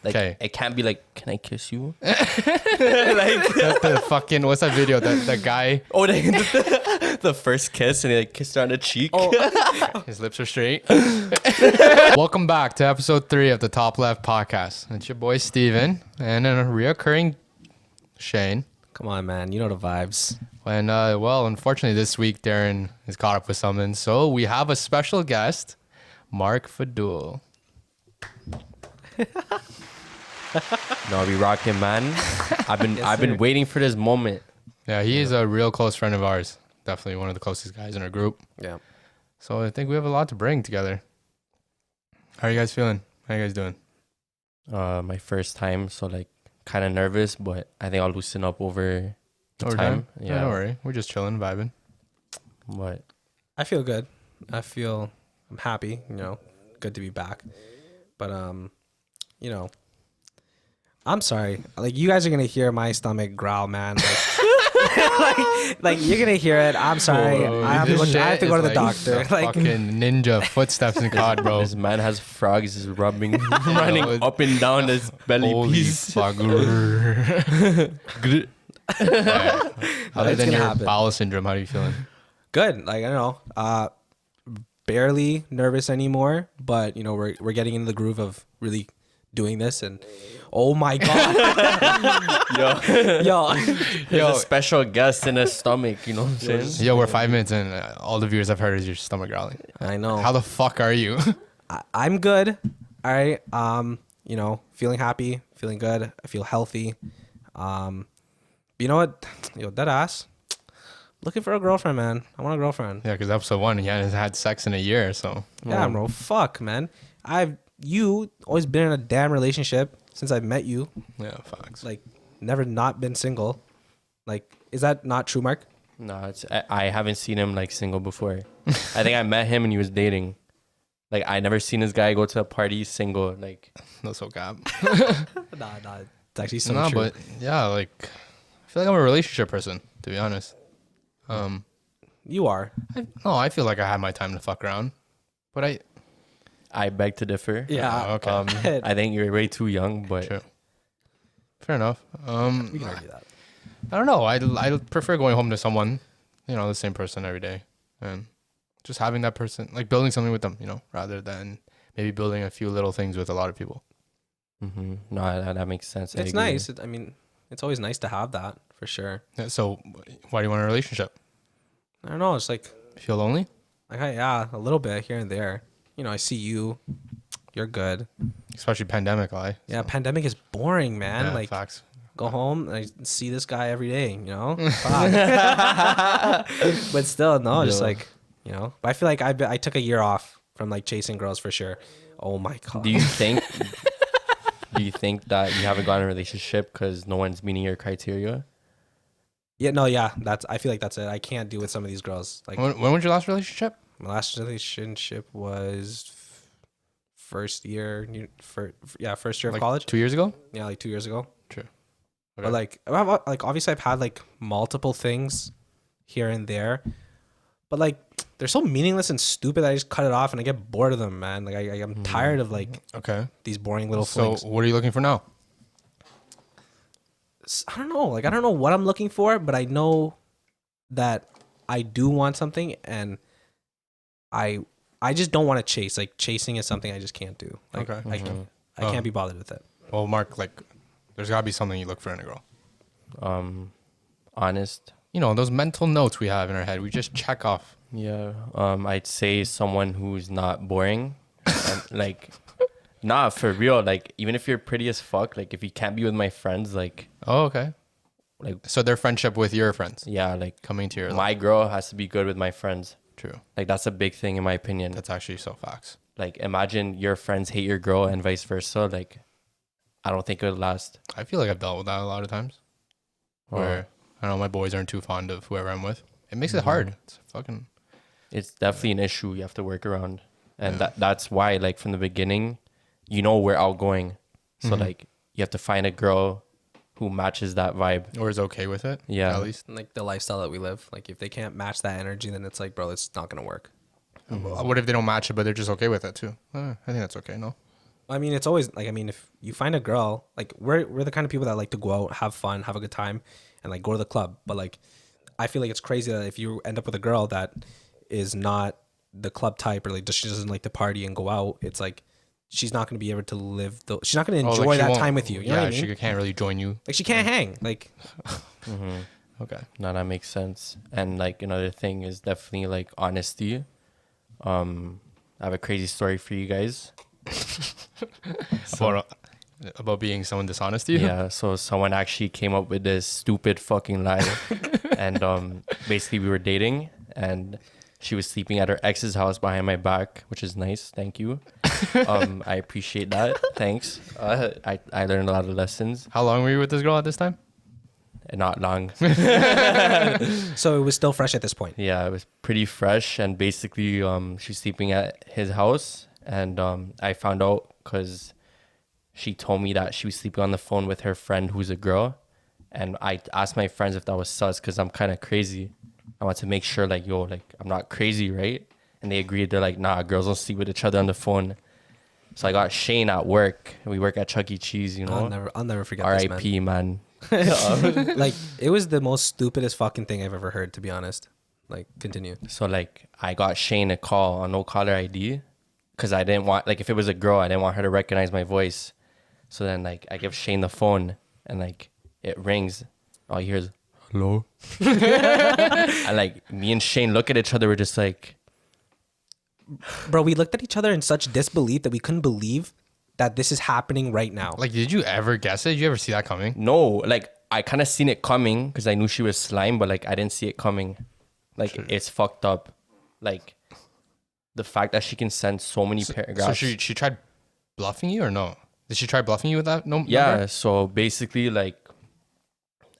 Like, it can't be like, can I kiss you? Like the fucking, what's that video? That guy. Oh, the first kiss, and he like kissed her on the cheek. Oh. His lips are straight. Welcome back to episode 3 of the Top Left podcast. It's your boy Steven and a reoccurring Shane. Come on, man. You know the vibes. And well, unfortunately this week Darren is caught up with something, so we have a special guest, Mark Fadul. No, we rocking, man. I've been waiting for this moment. Yeah, he is a real close friend of ours. Definitely one of the closest guys in our group. Yeah. So I think we have a lot to bring together. How are you guys feeling? How are you guys doing? My first time, so like kind of nervous, but I think I'll loosen up over time. Yeah, don't worry. We're just chilling, vibing. But I feel good. I'm happy, good to be back. But, I'm sorry. Like, you guys are going to hear my stomach growl, man. Like you're going to hear it. I'm sorry. Whoa, I have to go to the doctor. Like, fucking ninja footsteps in COD, bro. this man has frogs just running up and down his belly piece. Fuck. Other than your bowel syndrome, how are you feeling? good. Like, I don't know. Barely nervous anymore, but, we're getting into the groove of really doing this, and oh my god. yo There's a special guest in his stomach, you know what I'm saying? Yo, we're 5 minutes in. All the viewers I've heard is your stomach growling. I know. How the fuck are you? I'm good. All right. Feeling happy, feeling good. I feel healthy. You know what? Dead ass. Looking for a girlfriend, man. I want a girlfriend. Yeah, because episode 1, he hasn't had sex in a year, so. Yeah, bro. Fuck, man. You always been in a damn relationship since I've met you. Yeah, facts. Like, never not been single. Like, is that not true, Mark? No, I haven't seen him like single before. I think I met him and he was dating. Like, I never seen this guy go to a party single. Like, no, so gab. Nah. It's actually so true. But yeah, like, I feel like I'm a relationship person, to be honest. You are. I feel like I had my time to fuck around, but I beg to differ. Yeah. okay. I think you're way too young, but True. Fair enough. We can argue that. I don't know. I prefer going home to someone, the same person every day, and just having that person, like building something with them, rather than maybe building a few little things with a lot of people. Mm-hmm. No, that makes sense. It's nice. It's always nice to have that, for sure. Yeah, so why do you want a relationship? I don't know. It's like, Feel lonely? yeah, a little bit here and there. I see you. You're good. Especially pandemic, Yeah, pandemic is boring, man. Yeah, like, facts. go home and I see this guy every day, Fuck. But still, no, just like, But I feel like I took a year off from like chasing girls for sure. Oh my god. Do you think that you haven't gotten a relationship because no one's meeting your criteria? Yeah, no, yeah. I feel like that's it. I can't do with some of these girls. Like, When was your last relationship? my last relationship was first year of Like college. 2 years ago? Yeah, like 2 years ago. True. But like obviously I've had like multiple things here and there, but like they're so meaningless and stupid that I just cut it off and I get bored of them, man. Like I'm tired of like these boring little flings. So what are you looking for now? I don't know. Like, I don't know what I'm looking for, but I know that I do want something, and I just don't want to chase. Like, chasing is something I just can't do. Like, I can't be bothered with it. Well, Mark, like, there's got to be something you look for in a girl. Honest. Those mental notes we have in our head, we just check off. Yeah. I'd say someone who's not boring. And, like, nah, for real. Like, even if you're pretty as fuck, like, if you can't be with my friends, like. Oh, okay. Like, so their friendship with your friends. Yeah, like coming to your life. My girl has to be good with my friends. True. Like, that's a big thing in my opinion. That's actually so facts. Like, imagine your friends hate your girl and vice versa. Like, I don't think it would last. I feel like I've dealt with that a lot of times. Where I don't know, my boys aren't too fond of whoever I'm with. It makes it hard. It's definitely an issue you have to work around, and that's why, like, from the beginning, we're outgoing. So like, you have to find a girl who matches that vibe or is okay with it. Yeah, at least like the lifestyle that we live. Like, if they can't match that energy, then it's like, bro, it's not gonna work. What if they don't match it, but they're just okay with it too? I think that's okay. No. I mean, it's always like, I mean, if you find a girl, like we're the kind of people that like to go out, have fun, have a good time, and like go to the club. But like, I feel like it's crazy that if you end up with a girl that is not the club type, or like just she doesn't like to party and go out, it's like she's not going to be able to live. She's not going to Oh, enjoy like she that won't- time with you. You know what I mean? she can't really join you. Like she can't hang. Like Okay. No, that makes sense. And like another thing is definitely like honesty. I have a crazy story for you guys. About being someone dishonest to you. Yeah, so someone actually came up with this stupid fucking lie. And basically we were dating and she was sleeping at her ex's house behind my back, which is nice. Thank you. I appreciate that. Thanks. I learned a lot of lessons. How long were you with this girl at this time? Not long. so, it was still fresh at this point. Yeah, it was pretty fresh. And basically, she's sleeping at his house. And I found out because she told me that she was sleeping on the phone with her friend who's a girl. And I asked my friends if that was sus because I'm kind of crazy. I want to make sure, like, yo, like, I'm not crazy, right? And they agreed. They're like, nah, girls don't sleep with each other on the phone. So I got Shane at work. We work at Chuck E. Cheese, you know? I'll never forget this, man. R.I.P., man. Like, it was the most stupidest fucking thing I've ever heard, to be honest. Like, continue. So, like, I got Shane a call on no caller ID because I didn't want, like, if it was a girl, I didn't want her to recognize my voice. So then, like, I give Shane the phone and, like, it rings. All you hear is, hello? And, like, me and Shane look at each other. We're just like, Bro, we looked at each other in such disbelief that we couldn't believe that this is happening right now. Like, did you ever guess it? Did you ever see that coming? no. Like, I kind of seen it coming because I knew she was slime, but, like, I didn't see it coming. Like, Sure. It's fucked up. Like, the fact that she can send so many paragraphs. So she tried bluffing you or no? Did she try bluffing you with that? No. Yeah, number? so basically, like,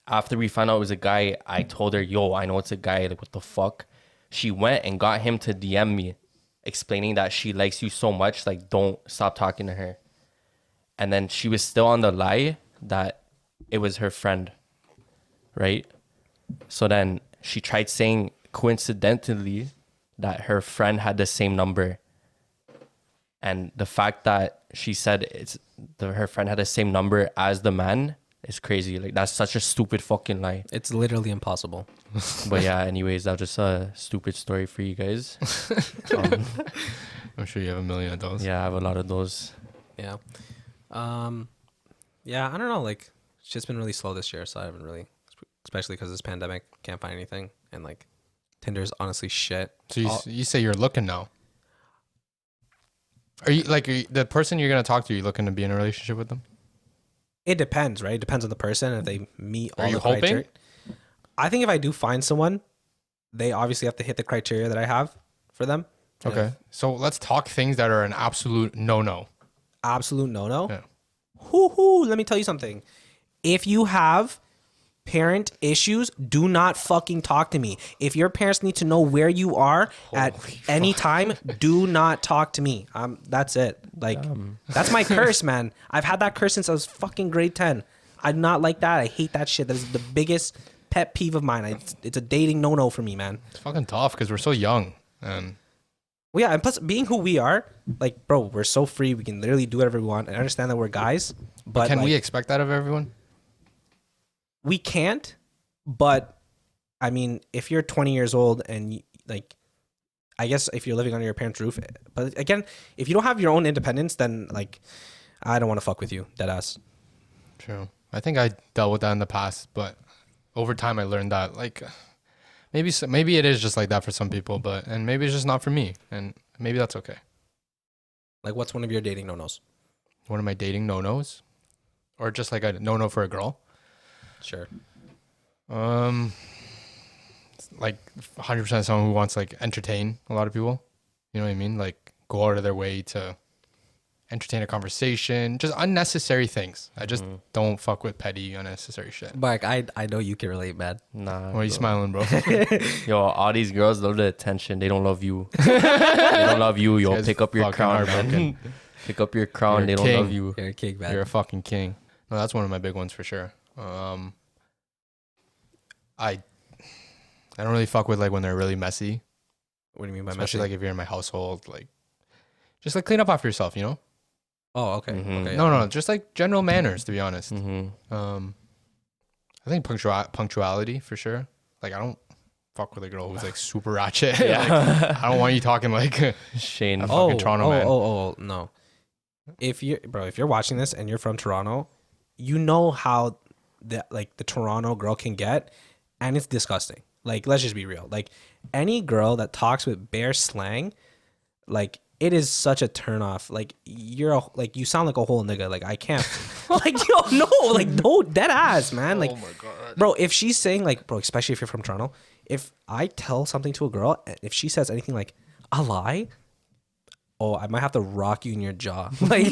after we found out it was a guy, I told her, yo, I know it's a guy. Like, what the fuck? She went and got him to DM me, explaining that she likes you so much, like, don't stop talking to her. And then she was still on the lie that it was her friend, right? So then she tried saying coincidentally that her friend had the same number. And the fact that she said her friend had the same number as the man is crazy. Like, that's such a stupid fucking lie. It's literally impossible. But yeah, anyways, that was just a stupid story for you guys. I'm sure you have a million of those. Yeah, I have a lot of those. Yeah. Yeah, I don't know. Like, shit's been really slow this year, so I haven't really, especially because this pandemic, can't find anything. And like, Tinder's honestly shit. So you say you're looking now. Are you the person you're gonna talk to? Are you looking to be in a relationship with them? It depends, right? It depends on the person. If they meet all Are you the hoping? criteria. I think if I do find someone, they obviously have to hit the criteria that I have for them. Okay. So let's talk things that are an absolute no-no. Absolute no-no. Yeah. Hoo-hoo, let me tell you something. If you have parent issues, do not fucking talk to me. If your parents need to know where you are at any time, do not talk to me. That's it. Like, that's my curse, man. I've had that curse since I was fucking grade 10. I do not like that. I hate that shit. That is the biggest pet peeve of mine. It's a dating no-no for me, man. It's fucking tough because we're so young. And Well, yeah, and plus being who we are, like, bro, we're so free. We can literally do whatever we want. And I understand that we're guys, but can like, we expect that of everyone? we can't. But I mean, if you're 20 years old and like, I guess if you're living under your parents' roof, but again, if you don't have your own independence, then like, I don't want to fuck with you, dead ass. True. I think I dealt with that in the past, but over time I learned that like maybe it is just like that for some people, and maybe it's just not for me, and maybe that's okay. Like, what's one of your dating no-nos? One of my dating no-nos, or just like a no-no for a girl. Sure. Like 100% someone who wants like entertain a lot of people. You know what I mean? Like go out of their way to entertain a conversation, just unnecessary things. I just don't fuck with petty, unnecessary shit. Mark, I know you can relate, man. Nah. Why are you smiling, bro? Yo, all these girls love the attention. They don't love you. They don't love you. Yo, This pick guy's up your fucking crown, heartbroken. man. Pick up your crown. You're They a don't king. love you. You're a king, man. You're a fucking king. No, that's one of my big ones for sure. I don't really fuck with like when they're really messy, What do you mean by especially messy? like if you're in my household, like just like clean up after yourself, you know? Oh, okay. Okay. No, just like general manners, to be honest. Mm-hmm. I think punctuality for sure. Like I don't fuck with a girl who's like super ratchet. Yeah. Like, I don't want you talking like a Shane. fucking Toronto man. No. If you're watching this and you're from Toronto, you know how the Toronto girl can get, and it's disgusting. Like, let's just be real. Like, any girl that talks with bare slang, like, it is such a turnoff. Like, you sound like a whole nigga. Like, I can't. Like, yo, no, dead ass, man. Like, Oh my God. bro, if she's saying like, bro, especially if you're from Toronto, if I tell something to a girl, if she says anything like a lie, oh, I might have to rock you in your jaw. Like,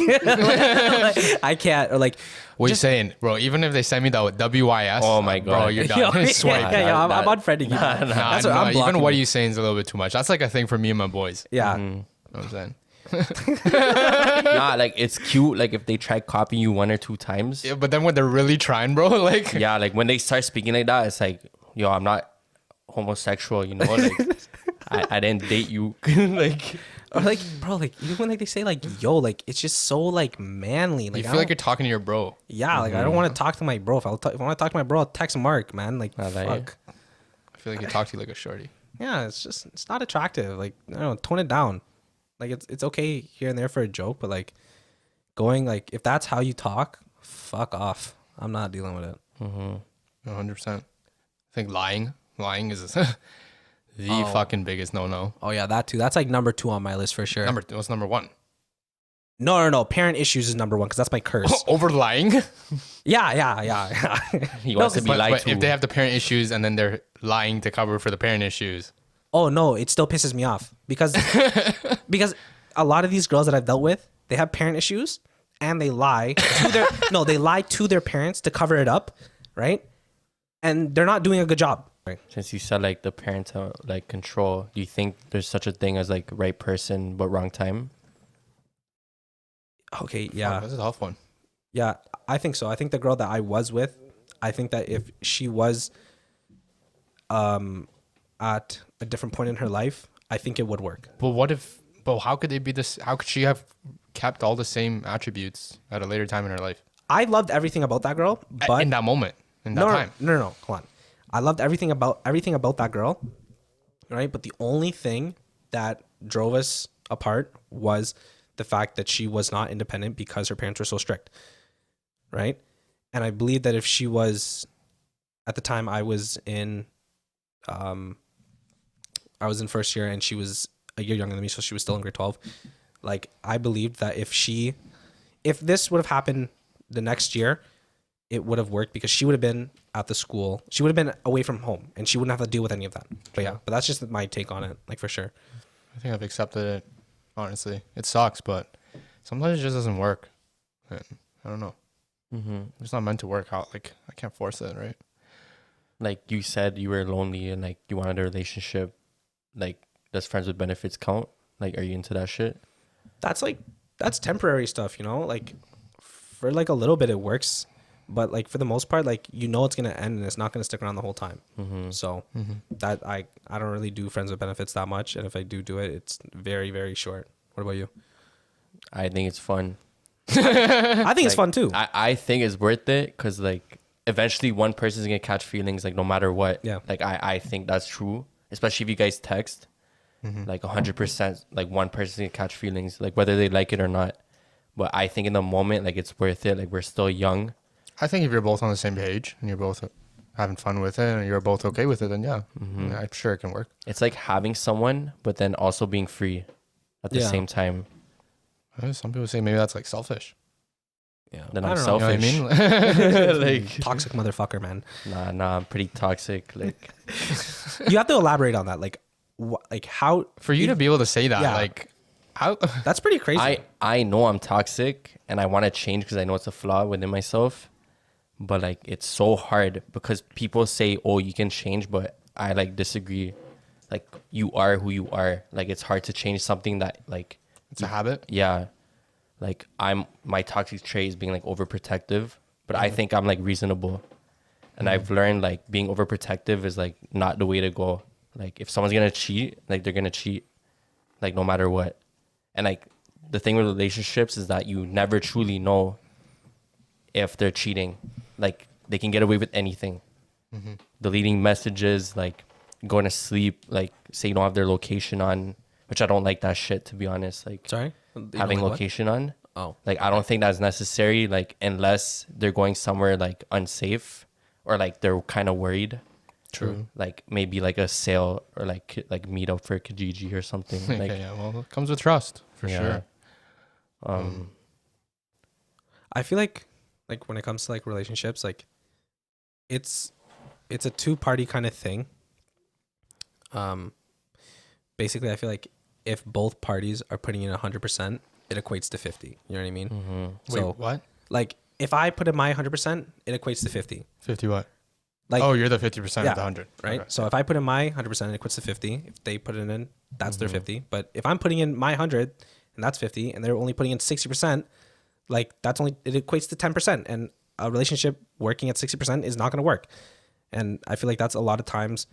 I can't. Or like, What are you saying, bro? Even if they send me the WYS, Oh my bro, God. you're yo, done. Swipe. I'm that- unfriending you. Nah, That's what I'm even blocking what you. you saying is a little bit too much. That's like a thing for me and my boys. Yeah. You know what I'm saying? Nah, like it's cute. Like if they try copying you 1 or 2 times. Yeah, but then when they're really trying, bro, like Yeah, like when they start speaking like that, it's like, yo, I'm not homosexual, you know? Like I didn't date you. Like Or like, bro, like even when like they say like yo, like it's just so like manly. Like you I feel like don't- you're talking to your bro. yeah, like I don't want to talk to my bro. If I want to talk to my bro, I'll text Mark, man. Like that fuck. I feel like you talk to you like a shorty. Yeah, it's not attractive. Like I don't know, tone it down. Like it's okay here and there for a joke, but like going like if that's how you talk, fuck off. I'm not dealing with it. 100%. I think lying is the fucking biggest no. Oh yeah, that too. That's like number 2 on my list for sure. What's number 1? No. Parent issues is number 1 because that's my curse. Over lying. Yeah. he wants to be lied But to. if they have the parent issues and then they're lying to cover for the parent issues. Oh no, it still pisses me off because a lot of these girls that I've dealt with, they have parent issues and they lie to their they lie to their parents to cover it up, right? And they're not doing a good job. Right. Since you said like the parental like control, do you think there's such a thing as like right person but wrong time? Okay, Oh, yeah. this is a tough one. Yeah, I think so. I think the girl that I was with, I think that if she was at a different point in her life, I think it would work. But how could they be this? How could she have kept all the same attributes at a later time in her life? I loved everything about that girl, but In that moment, in that no, time. no, hold on. I loved everything about that girl, right? But the only thing that drove us apart was the fact that she was not independent because her parents were so strict, right? And I believe that if she was, at the time I was in first year and she was a year younger than me, so she was still in grade 12. Like I believed that if this would have happened the next year, it would have worked because she would have been at the school. She would have been away from home and she wouldn't have to deal with any of that. But yeah, but that's just my take on it, like for sure. I think I've accepted it. Honestly, it sucks, but sometimes it just doesn't work. And I don't know. It's not meant to work out. Like I can't force it, right? Like you said, you were lonely and like you wanted a relationship. Like, does friends with benefits count? Like, are you into that shit? That's temporary stuff, you know? Like for like a little bit it works, but like for the most part, like you know it's gonna end and it's not gonna stick around the whole time. So that I don't really do friends with benefits that much, and if I do it, it's very, very short. What about you? I think it's fun. I think it's fun too. I think it's worth it because like eventually one person's gonna catch feelings like no matter what. Yeah. Like I think that's true, especially if you guys text. Like 100%, like one person's gonna catch feelings, like whether they like it or not. But I think in the moment, like it's worth it. Like we're still young. I think if you're both on the same page and you're both having fun with it and you're both okay with it, then yeah, I'm sure it can work. It's like having someone, but then also being free at the Yeah. same time. Some people say maybe that's like selfish. Yeah. Then I I'm don't know. selfish. You know what I mean? Like Toxic motherfucker, man. nah, I'm pretty toxic. Like You have to elaborate on that. Like how For you to be able to say that, Yeah. like how that's pretty crazy. I know I'm toxic and I want to change because I know it's a flaw within myself. But like it's so hard because people say, "Oh, you can change," but I like disagree. Like you are who you are. Like it's hard to change something that like it's a habit. yeah. Like my toxic trait is being like overprotective, but I think I'm like reasonable. And I've learned like being overprotective is like not the way to go. Like if someone's gonna cheat, like they're gonna cheat, like no matter what. And like the thing with relationships is that you never truly know if they're cheating. Like, they can get away with anything. Deleting messages, like going to sleep, like say you don't have their location on, which I don't like that shit, to be honest. Like, Sorry? You don't having like what? location on. Oh. Like, I don't think that's necessary, like, unless they're going somewhere like unsafe or like they're kind of worried. True. Like maybe like a sale or like meet up for Kijiji or something. Okay, Like, yeah, well, it comes with trust for yeah. sure. I feel like when it comes to like relationships, like it's a two-party kind of thing. Basically, I feel like if both parties are putting in 100%, it equates to 50. You know what I mean? So Wait, what? like if I put in my 100%, it equates to 50. 50 what? Like, Oh, you're the 50% of yeah, the 100. right? Okay. So if I put in my 100%, it equates to 50. If they put it in, that's their 50. But if I'm putting in my 100 and that's 50 and they're only putting in 60%, like it equates to 10%. And a relationship working at 60% is not going to work. And I feel like that's a lot of times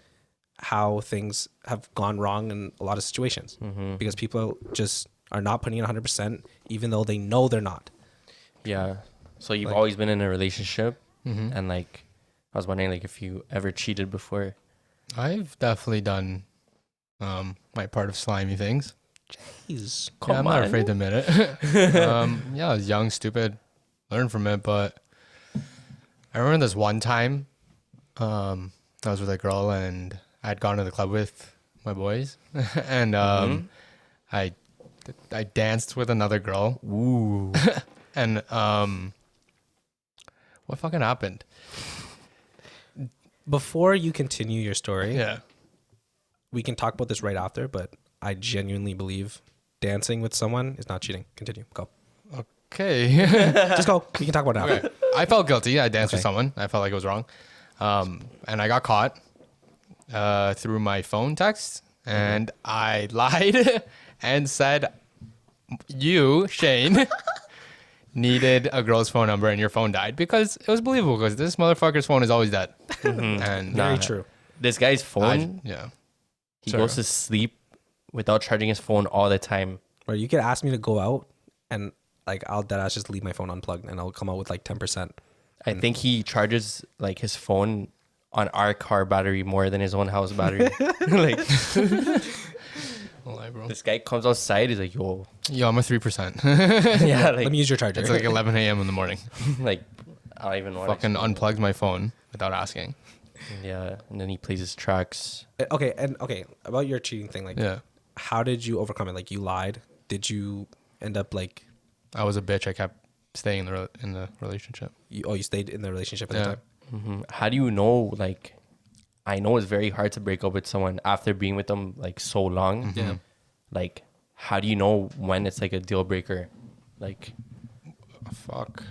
how things have gone wrong in a lot of situations because people just are not putting in 100% even though they know they're not. Yeah. So you've Like- always been in a relationship, and like, I was wondering like if you ever cheated before. I've definitely done my part of slimy things. Jeez. Yeah, I'm not afraid to admit it. Yeah, I was young, stupid, learned from it. But I remember this one time I was with a girl and I'd gone to the club with my boys and I danced with another girl. Ooh. And what fucking happened? Before you continue your story, Yeah. we can talk about this right after, but I genuinely believe dancing with someone is not cheating. Continue. Go. Okay. Just go. We can talk about it after. Okay. I felt guilty. I danced with Okay. someone. I felt like it was wrong. And I got caught through my phone text. And I lied and said, you, Shane, needed a girl's phone number and your phone died. Because it was believable because this motherfucker's phone is always dead. And Very Nah. true. This guy's phone, yeah. he Sorry. goes to sleep without charging his phone all the time. Or you could ask me to go out and like I'll deadass just leave my phone unplugged and I'll come out with like 10%. I think he charges like his phone on our car battery more than his own house battery. Like, Don't lie, bro. this guy comes outside, he's like, yo, Yo, I'm a 3%. yeah, Let like, me use your charger. It's like 11 a.m. in the morning. like, I don't even want Fucking unplugged my phone without asking. Yeah, and then he plays his tracks. Okay, about your cheating thing, like Yeah. how did you overcome it? Like you lied. Did you end up like I was a bitch. I kept staying in the relationship. you stayed in the relationship at Yeah. the time? How do you know, like, I know it's very hard to break up with someone after being with them like so long. Yeah. Like, how do you know when it's like a deal breaker? Like, Fuck.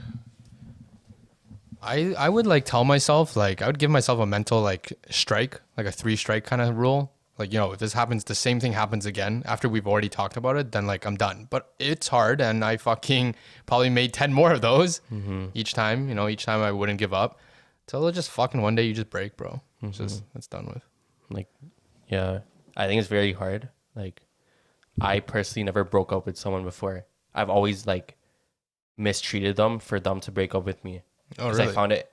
I would like tell myself, like, I would give myself a mental like strike, like a 3-strike kind of rule. Like, you know, if this happens, the same thing happens again after we've already talked about it, then like I'm done. But it's hard, and I fucking probably made 10 more of those each time. You know, each time I wouldn't give up. Till it just fucking one day you just break, bro. It's done with. like, yeah, I think it's very hard. Like, I personally never broke up with someone before. I've always like mistreated them for them to break up with me. Oh, 'Cause really? I find it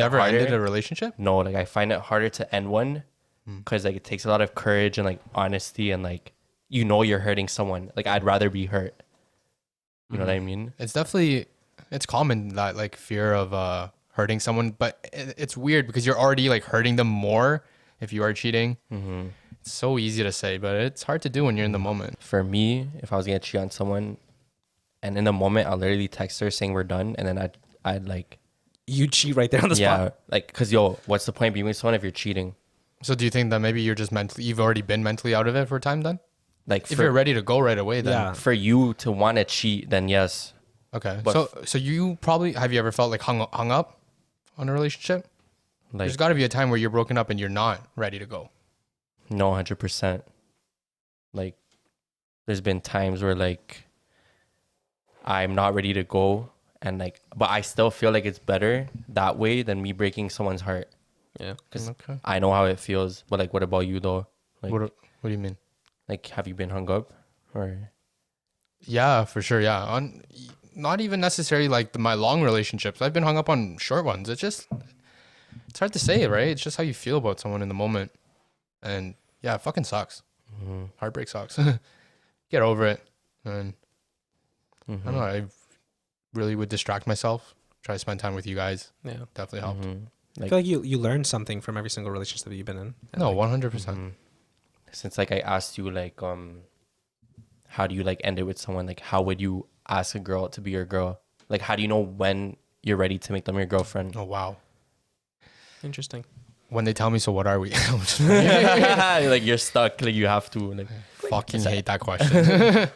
Never harder. ended a relationship? No, like I find it harder to end one because like it takes a lot of courage and like honesty and like you know you're hurting someone. Like I'd rather be hurt. You know what I mean? It's definitely, it's common, that like fear of hurting someone, but it's weird because you're already like hurting them more if you are cheating. It's so easy to say, but it's hard to do when you're in the moment. For me, if I was gonna cheat on someone, and in the moment I'll literally text her saying we're done, and then I'd like You cheat right there on the spot. like cause yo, what's the point of being with someone if you're cheating? So do you think that maybe you're just you've already been mentally out of it for a time then? Like If you're for, ready to go right away, then Yeah. for you to want to cheat, then yes. okay. But So you probably, have you ever felt like hung up on a relationship? Like There's got to be a time where you're broken up and you're not ready to go. no, 100%. Like, there's been times where like I'm not ready to go, and like, but I still feel like it's better that way than me breaking someone's heart. Yeah. Because Okay. I know how it feels. But like, what about you though? Like, What do you mean? like, have you been hung up or? Yeah, for sure. Yeah. Not even necessarily like my long relationships. I've been hung up on short ones. It's hard to say, right? It's just how you feel about someone in the moment. And yeah, it fucking sucks. Heartbreak sucks. Get over it. And I don't know. I really would distract myself. Try to spend time with you guys. Yeah. Definitely helped. I feel like you learn something from every single relationship that you've been in. And No, like, 100%. Since like I asked you like how do you like end it with someone, like how would you ask a girl to be your girl? Like how do you know when you're ready to make them your girlfriend? Oh, wow. interesting. When they tell me, so what are we? Like you're stuck, like you have to like Fucking hate that question.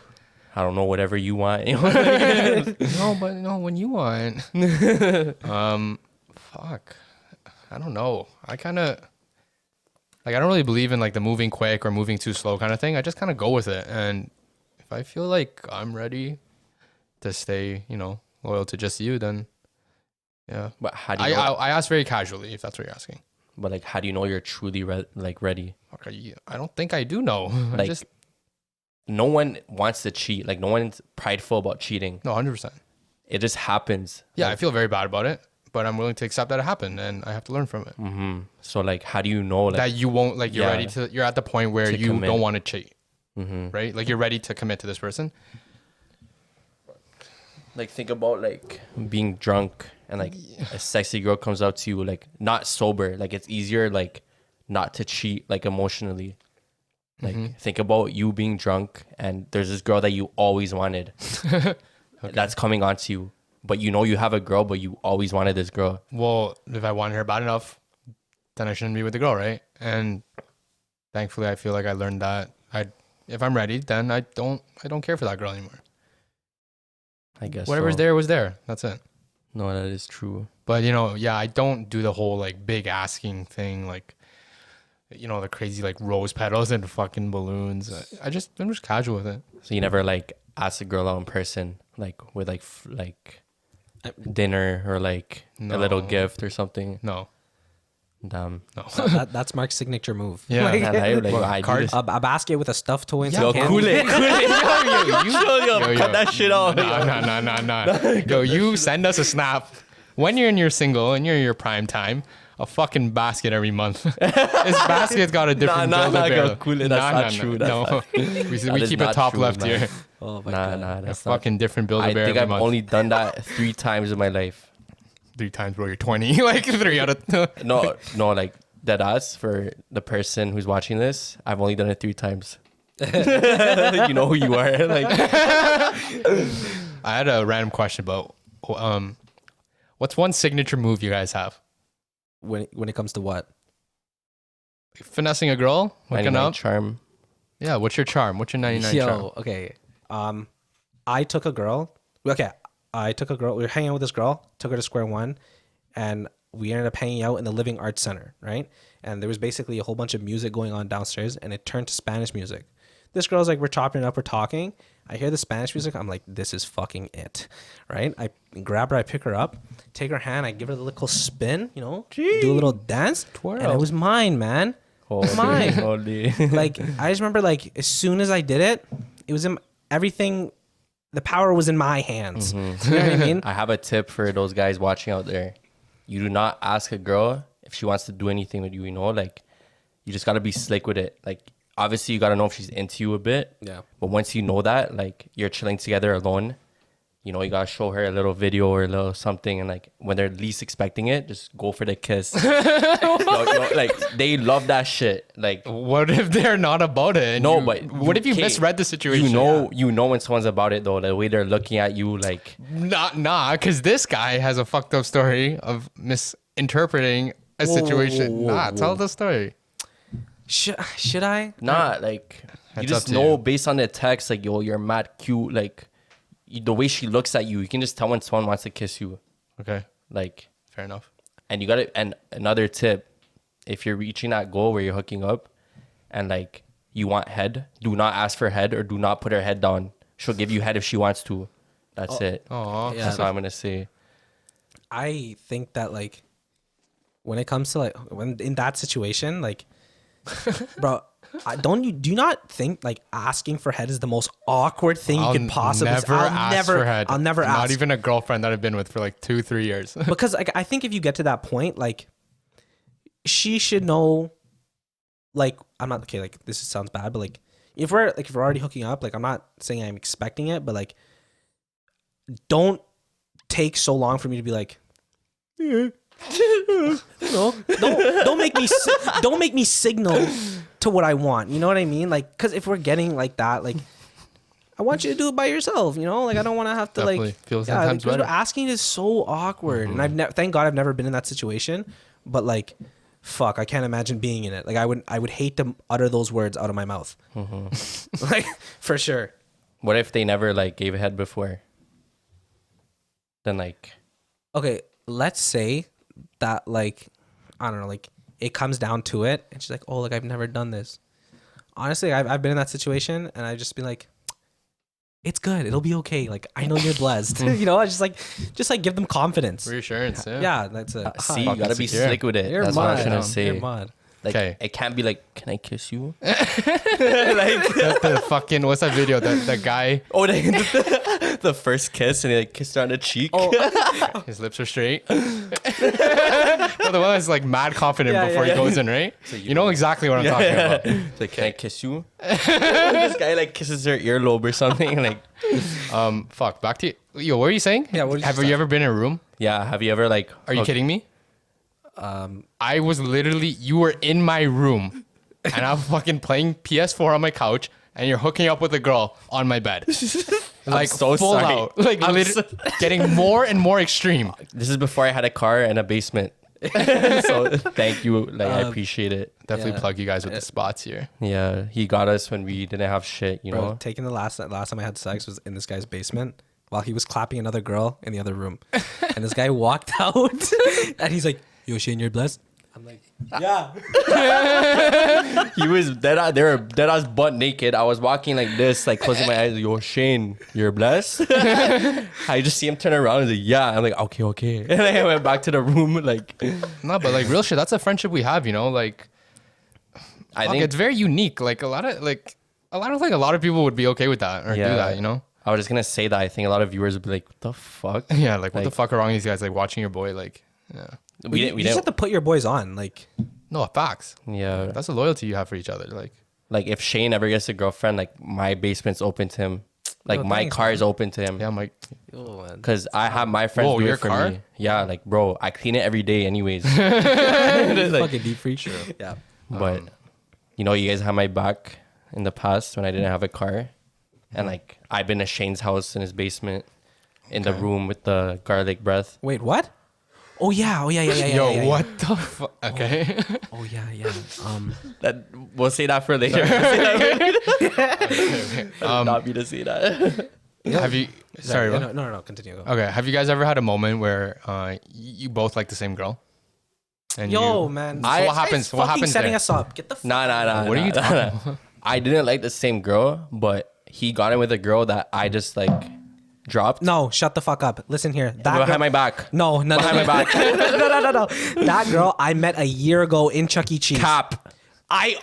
I don't know, whatever you want. No, but no, when you want. Fuck. I don't know. I kind of like I don't really believe in like the moving quick or moving too slow kind of thing. I just kind of go with it, and if I feel like I'm ready to stay, loyal to just you, then yeah. But how do you know, I asked very casually, if that's what you're asking. but like how do you know you're truly ready? Fuck, I don't think I do know. I Like just no one wants to cheat. Like no one's prideful about cheating. no 100%. It just happens. Yeah, Like, I feel very bad about it, but I'm willing to accept that it happened, and I have to learn from it. so like how do you know like That you won't like you're Yeah. ready to. You're at the point where To you commit. don't want to cheat, right? Like you're ready to commit to this person. like think about like being drunk and like a sexy girl comes out to you like not sober, like it's easier like not to cheat like emotionally. Like think about you being drunk and there's this girl that you always wanted that's coming on to you, but you know you have a girl but you always wanted this girl. Well, if I wanted her bad enough, then I shouldn't be with the girl, right? And thankfully, I feel like I learned that if I'm ready, then I don't care for that girl anymore. I guess Whatever's so. there was there. That's it. No, that is true. But yeah, I don't do the whole like big asking thing, like the crazy like rose petals and fucking balloons. I'm just casual with it. So you never like ask a girl out in person, like with like dinner or like a little No. gift or something. No, Damn. no. That's Mark's signature move. Yeah. Like, Man, I, like, I do cards? this. a basket with a stuffed toy and Yeah, some Yo, candy. cool it. Yo, Cut that shit out. Nah. Yo, you send us a snap when you're in your single and you're in your prime time. A fucking basket every month. This basket's got a different Nah, builder girl, bill. cool it. That's not true. That's No, we is keep it not top true, left man. here. Oh my Nah, god. nah, A that's not. fucking different builder I bear think every I've month. only done that 3 times in my life. 3 times, bro. You're 20. Like 3 out of. No, like that ass for the person who's watching this. I've only done it 3 times. You know who you are. Like, I had a random question about what's one signature move you guys have? When it comes to what? Finessing a girl, hooking 99 up. charm. Yeah, what's your charm? What's your 99 charm? Okay. I took a girl. Okay, I took a girl. We were hanging out with this girl. Took her to Square One, and we ended up hanging out in the Living Arts Center, right? And there was basically a whole bunch of music going on downstairs, and it turned to Spanish music. This girl's like, we're chopping it up, we're talking. I hear the Spanish music. I'm like, this is fucking it, right? I grab her, I pick her up, take her hand, I give her the little spin, do a little dance, and it was mine, man. Mine. Holy. Like, I just remember, like, as soon as I did it, it was in everything. The power was in my hands. You know what I mean? I have a tip for those guys watching out there. You do not ask a girl if she wants to do anything with you, like you just got to be slick with it. Like obviously you got to know if she's into you a bit. Yeah. But once you know that, like you're chilling together alone, you got to show her a little video or a little something. And like when they're least expecting it, just go for the kiss. Like they love that shit. Like, What if they're not about it? no, but what if you can't- misread the situation? you know when someone's about it though, the way they're looking at you, like, Because this guy has a fucked up story of misinterpreting a situation. whoa, Tell the story. Should I? nah, like you That's just up to know you. based on the text, like, yo, you're mad cute. Like the way she looks at you, you can just tell when someone wants to kiss you. Okay, Like, fair enough. and you got to, and another tip, if you're reaching that goal where you're hooking up and like you want head, do not ask for head or do not put her head down. She'll give you head if she wants to. That's it. Aw. Yeah. That's all I'm gonna say. I think that, like, when it comes to, like, when in that situation, like, bro, do you not think like asking for head is the most awkward thing you could possibly? I'll never ask. Not even a girlfriend that I've been with for like 2-3 years. Because like I think if you get to that point, like she should know. Like I'm not okay. Like this sounds bad, but like if we're already hooking up, like I'm not saying I'm expecting it, but like don't take so long for me to be like. No, don't make me signal to what I want. You know what I mean? Like, because if we're getting like that, like, I want you to do it by yourself. You know, like I don't want to have to Definitely. like. Feels Yeah, sometimes like, better. asking is so awkward, and thank God I've never been in that situation. But like, fuck, I can't imagine being in it. Like, I would hate to utter those words out of my mouth. Like, for sure. What if they never like gave a head before? Then like, Okay, let's say that like, I don't know, like it comes down to it, and she's like, "Oh, like I've never done this." Honestly, I've been in that situation, and I just be like, "It's good. It'll be okay. Like I know you're blessed." You know, I just like give them confidence. Reassurance. Yeah. Yeah, that's it. see, you fucking gotta be secure. slick with it. You're That's what I'm trying mad. to say. You're mad. Like, Okay. it can't be like, "Can I kiss you?" the fucking what's that video? That guy, Oh, the first kiss, and he like kissed her on the cheek. his lips are straight. No, the one that's like mad confident Yeah, before yeah, he goes in, right? You know exactly what I'm talking about. It's like, "Can I kiss you?" This guy like kisses her earlobe or something. Like, Fuck. Back to you. Yo, what were you saying? Yeah, what did you Have say? you ever been in a room? yeah. Have you ever like? Are you kidding me? I was literally, you were in my room and I'm fucking playing PS4 on my couch and you're hooking up with a girl on my bed. Like so full sorry. out. Like getting more and more extreme. This is before I had a car and a basement. So thank you. Like, I appreciate it. Definitely plug you guys with the spots here. Yeah, he got us when we didn't have shit. You Bro, know. taking the last time I had sex was in this guy's basement while he was clapping another girl in the other room, and this guy walked out and he's like, "Yo, Shane, you're blessed." I'm like, "Yeah." He was dead. They were dead ass butt naked. I was walking like this, like closing my eyes. "Yo, Shane, you're blessed." I just see him turn around and he's like, "Yeah." I'm like, "Okay." And then I went back to the room. Like, No, but like real shit, that's a friendship we have, you know? Like, I fuck, think it's very unique. Like a lot of people would be okay with that or do that, you know? I was just gonna say that. I think a lot of viewers would be like, "What the fuck?" Yeah, like what the Like- fuck are wrong with these guys? Like watching your boy, like, yeah. We You just have to put your boys on, like. No, facts. Yeah. That's the loyalty you have for each other. Like, If Shane ever gets a girlfriend, like my basement's open to him. Like Yo, my thanks, car is open to him. yeah, I'm like, Cause I have my friends Whoa, do your it for car? me. Yeah, like bro, I clean it every day anyways. Fucking deep freeze. Yeah. But you know, you guys have my back in the past when I didn't have a car, and like I've been to Shane's house in his basement, in the room with the garlic breath. Wait, what? Oh yeah. yo, yeah. what the fuck? Okay. Oh yeah. That we'll say that for later. Not me to say that. Have you, sorry, Yeah, what? no. Continue. Go. Okay. Have you guys ever had a moment where you both like the same girl? And Yo, you, man. So what happens? What happens Setting there? us up. Get the. Nah. What are you talking about? I didn't like the same girl, but he got in with a girl that I just like dropped. No, shut the fuck up. Listen here. That Behind girl, my back. No. Behind my back. No. That girl I met a year ago in Chuck E. Cheese. Cap.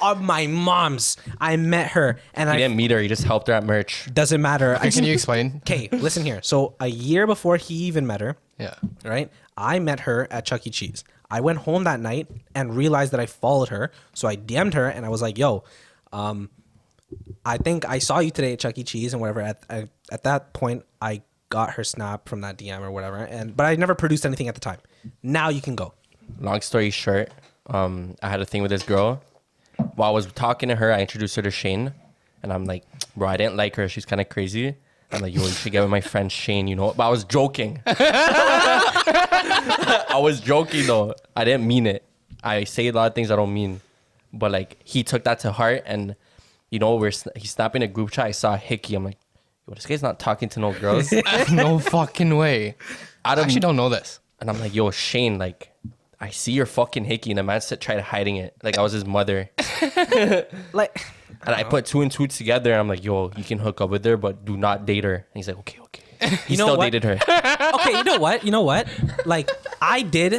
Of my mom's. I met her, and He I didn't meet her. He just helped her at merch. doesn't matter. Can you explain? Okay, listen here. So a year before he even met her, Yeah. right? I met her at Chuck E. Cheese. I went home that night and realized that I followed her. So I DM'd her and I was like, "Yo, I think I saw you today at Chuck E. Cheese and whatever." At that point, I got her snap from that DM or whatever, but I never produced anything at the time. Now you can go. Long story short, I had a thing with this girl. While I was talking to her, I introduced her to Shane, and I'm like, "Bro, I didn't like her. She's kind of crazy." I'm like, "Yo, you should get with my friend Shane, you know?" But I was joking. I was joking though. I didn't mean it. I say a lot of things I don't mean. But like, he took that to heart, and you know, he's snapping a group chat. I saw Hickey. I'm like, "Yo, this guy's not talking to no girls." No fucking way. I actually don't know this. And I'm like, "Yo, Shane, like, I see your fucking Hickey," and the man tried hiding it. Like I was his mother. Like, And I put 2 and 2 together, and I'm like, "Yo, you can hook up with her, but do not date her." And he's like, "Okay." He You know still what? dated her. okay, you know what? Like, I did.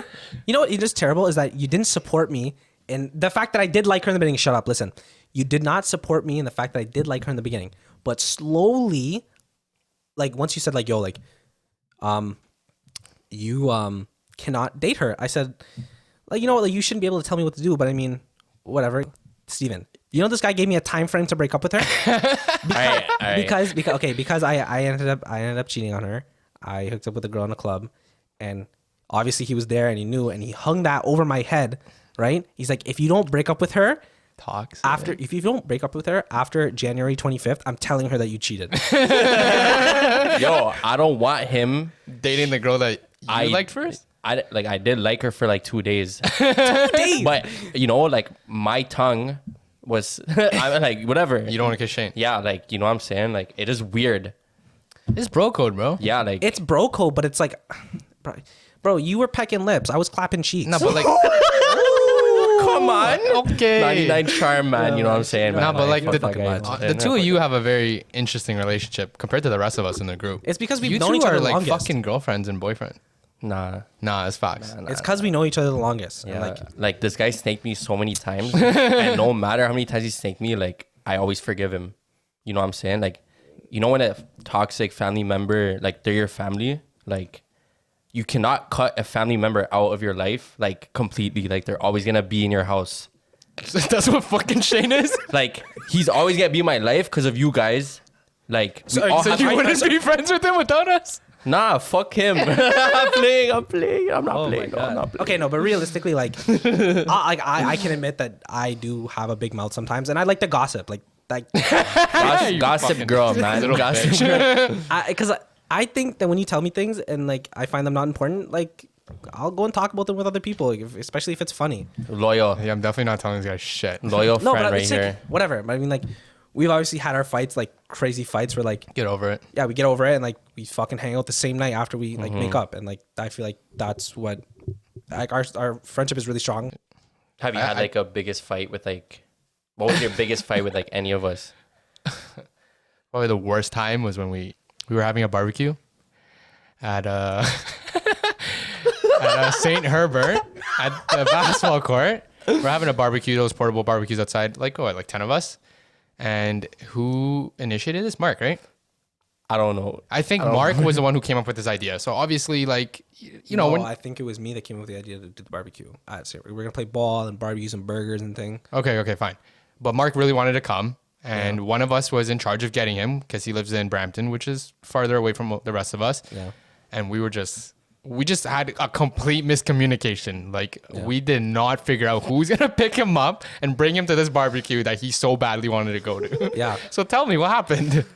You know what? It's just terrible is that you didn't support me. And the fact that I did like her in the beginning, shut up, listen. you did not support me in the fact that I did like her in the beginning, but slowly, like once you said like, yo, like, you cannot date her. I said, like, you know what, like you shouldn't be able to tell me what to do, but I mean, whatever. Steven, you know this guy gave me a time frame to break up with her because I ended up cheating on her. I hooked up with a girl in a club, and obviously he was there and he knew, and he hung that over my head, right? He's like, if you don't break up with her if you don't break up with her after January 25th, I'm telling her that you cheated. Yo, I don't want him dating the girl that you liked first. I did like her for like 2 days. 2 days. But you know, like my tongue was I'm like whatever. You don't want to kiss Shane. Yeah, like you know what I'm saying? Like it is weird. It's bro code, bro. Yeah, like It's bro code, but it's like, bro, you were pecking lips. I was clapping cheeks. No, but like, come on. Okay. 99 charm, man. You know what I'm saying? No, man? but like the the two of you have a very interesting relationship compared to the rest of us in the group. It's because we've You known two each other are the like longest. fucking girlfriends and boyfriend. Nah. Nah, it's facts. It's because we know each other the longest. Yeah, And like this guy snaked me so many times, and no matter how many times he snaked me, like I always forgive him. You know what I'm saying? Like, you know when a toxic family member, like they're your family, like you cannot cut a family member out of your life like completely. Like they're always gonna be in your house. That's what fucking Shane is. Like he's always gonna be in my life because of you guys. Like we all So have you high- wouldn't be friends with him without us? Nah, fuck him. I'm playing. I'm not Oh my playing. No, I'm God. not playing. Okay, no, but realistically, like, I can admit that I do have a big mouth sometimes, and I like to gossip, like Gossip, You gossip fucking girl, man. little Gossip bitch. girl. because I think that when you tell me things and like I find them not important, like I'll go and talk about them with other people, like, especially if it's funny. Loyal, Yeah, I'm definitely not telling this guy shit. loyal No, friend but right it's here. like, whatever. But I mean, like, we've obviously had our fights, like crazy fights, where like, Get over it. yeah, we get over it and like we fucking hang out the same night after we like Mm-hmm. make up, and like I feel like that's what, like, our friendship is really strong. Have you had like a biggest fight with like? What was your biggest fight with like any of us? Probably the worst time was when we were having a barbecue at at St. Herbert at the basketball court. We're having a barbecue, those portable barbecues outside, like 10 of us. And who initiated this? Mark, right? I don't know. I think Mark was the one who came up with this idea. So obviously, like, you know, No, when I think it was me that came up with the idea to do the barbecue. We're gonna play ball and barbecues and burgers and thing. Okay, fine. But Mark really wanted to come, and one of us was in charge of getting him because he lives in Brampton, which is farther away from the rest of us. Yeah. And we just had a complete miscommunication. Like, we did not figure out who's gonna pick him up and bring him to this barbecue that he so badly wanted to go to. Yeah. So tell me what happened.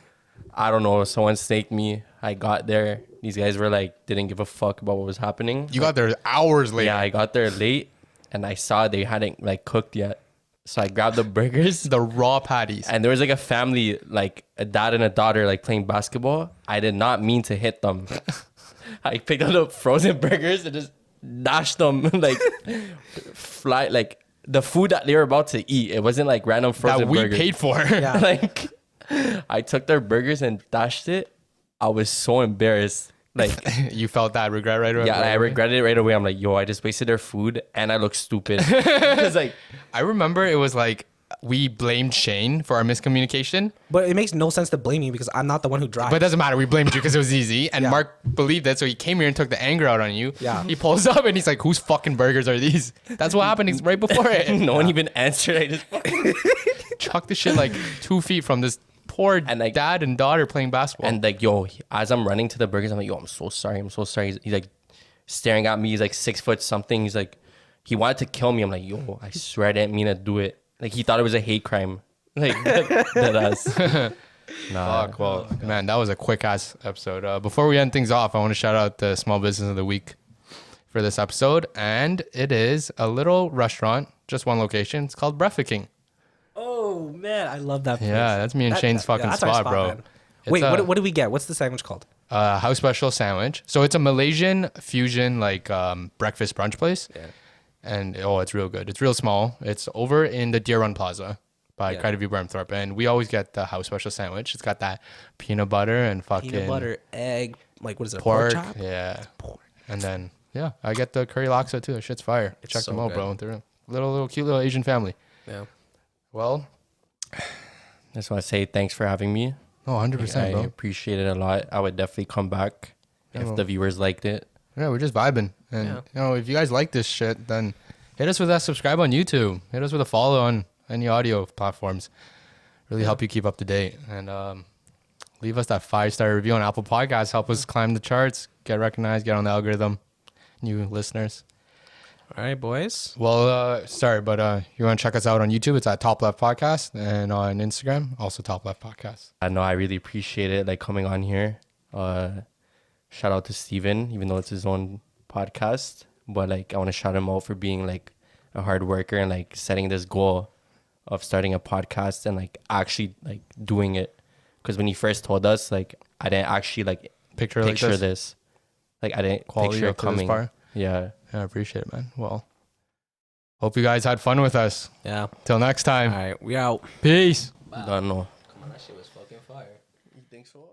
I don't know. Someone snaked me. I got there. These guys were like, didn't give a fuck about what was happening. You got there hours later. Yeah, I got there late, and I saw they hadn't like cooked yet. So I grabbed the burgers. The raw patties. And there was like a family, like a dad and a daughter, like playing basketball. I did not mean to hit them. I picked up the frozen burgers and just dashed them like like the food that they were about to eat. It wasn't like random frozen That we burgers. paid for. Yeah. Like I took their burgers and dashed it. I was so embarrassed. Like You felt that regret right away? yeah, I regretted it right away. I'm like, yo, I just wasted their food and I look stupid. Cause like I remember it was like we blamed Shane for our miscommunication. But it makes no sense to blame me because I'm not the one who drives. But it doesn't matter. We blamed you because it was easy. And Yeah. Mark believed it. So he came here and took the anger out on you. Yeah. He pulls up and he's like, whose fucking burgers are these? That's what happened right before it. no one even answered. I just Chucked the shit like 2 feet from this poor And, like- dad and daughter playing basketball. and like, yo, as I'm running to the burgers, I'm like, yo, I'm so sorry. I'm so sorry. He's like staring at me. He's like 6 foot something. He's like, he wanted to kill me. I'm like, yo, I swear I didn't mean to do it. Like he thought it was a hate crime. Like that us. Nah. Fuck, well, man, that was a quick ass episode. Before we end things off, I want to shout out the small business of the week for this episode. And it is a little restaurant, just one location. It's called Breathicking. Oh man, I love that place. Yeah, that's me and Shane's fucking that's our spot, bro. man. It's Wait, a- what do we get? What's the sandwich called? House special sandwich. So it's a Malaysian fusion like breakfast brunch place. Yeah. And it's real good. It's real small. It's over in the Deer Run Plaza by Yeah. Credit View Bermthorpe. And we always get the house special sandwich. It's got that peanut butter and fucking Peanut butter, egg, like what is it? pork. Pork chop? Yeah. And then I get the curry laksa too. That shit's fire. It's Check so them out, good. bro. They're a little cute little Asian family. Yeah. Well, just want to say thanks for having me. Oh, 100%, I bro. appreciate it a lot. I would definitely come back if the viewers liked it. Yeah, we're just vibing. And, you know, if you guys like this shit, then hit us with that subscribe on YouTube. Hit us with a follow on any audio platforms. Really help you keep up to date. And leave us that 5-star review on Apple Podcasts. Help us climb the charts, get recognized, get on the algorithm. New listeners. All right, boys. Well, sorry, but you want to check us out on YouTube? It's at Top Left Podcast, and on Instagram, also Top Left Podcast. I know I really appreciate it, like coming on here. Shout out to Steven, even though it's his own podcast. But like, I want to shout him out for being like a hard worker and like setting this goal of starting a podcast and like actually like doing it. Because when he first told us, like I didn't actually like Picture this. Like I didn't Quality picture up it to this coming. far. Yeah. I appreciate it, man. Well, hope you guys had fun with us. Yeah. Till next time. All right, we out. Peace. Don't know. Come on, that shit was fucking fire. You think so?